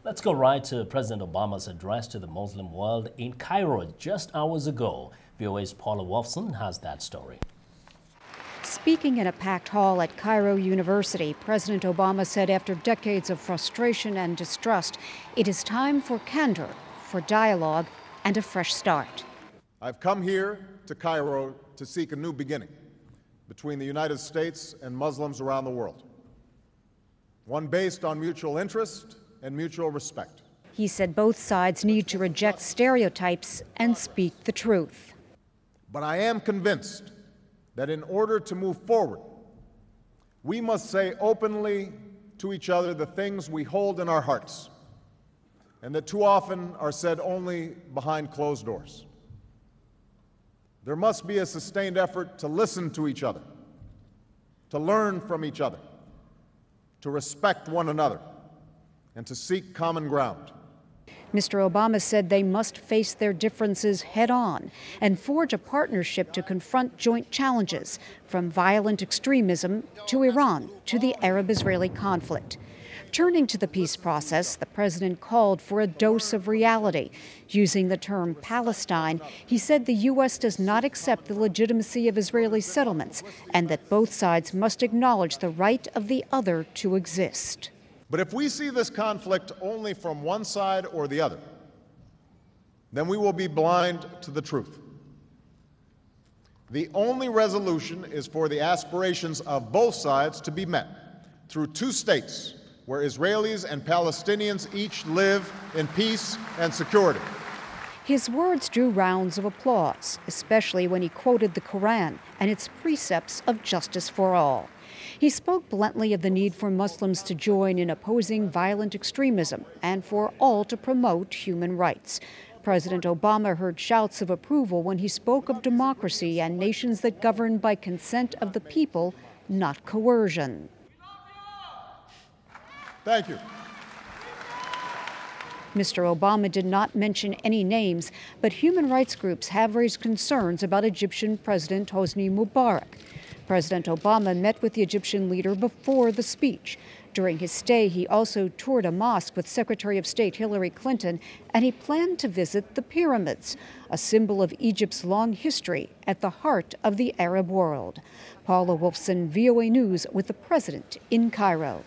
Let's go right to President Obama's address to the Muslim world in Cairo just hours ago. VOA's Paula Wolfson has that story. Speaking in a packed hall at Cairo University, President Obama said after decades of frustration and distrust, it is time for candor, for dialogue, and a fresh start. I've come here to Cairo to seek a new beginning between the United States and Muslims around the world, one based on mutual interest and mutual respect. He said both sides need to reject stereotypes and speak the truth. But I am convinced that in order to move forward, we must say openly to each other the things we hold in our hearts and that too often are said only behind closed doors. There must be a sustained effort to listen to each other, to learn from each other, to respect one another, and to seek common ground. Mr. Obama said they must face their differences head-on and forge a partnership to confront joint challenges, from violent extremism to Iran to the Arab-Israeli conflict. Turning to the peace process, the president called for a dose of reality. Using the term Palestine, he said the U.S. does not accept the legitimacy of Israeli settlements and that both sides must acknowledge the right of the other to exist. But if we see this conflict only from one side or the other, then we will be blind to the truth. The only resolution is for the aspirations of both sides to be met through two states where Israelis and Palestinians each live in peace and security. His words drew rounds of applause, especially when he quoted the Quran and its precepts of justice for all. He spoke bluntly of the need for Muslims to join in opposing violent extremism and for all to promote human rights. President Obama heard shouts of approval when he spoke of democracy and nations that govern by consent of the people, not coercion. Thank you. Mr. Obama did not mention any names, but human rights groups have raised concerns about Egyptian President Hosni Mubarak. President Obama met with the Egyptian leader before the speech. During his stay, he also toured a mosque with Secretary of State Hillary Clinton, and he planned to visit the pyramids, a symbol of Egypt's long history at the heart of the Arab world. Paula Wolfson, VOA News, with the president in Cairo.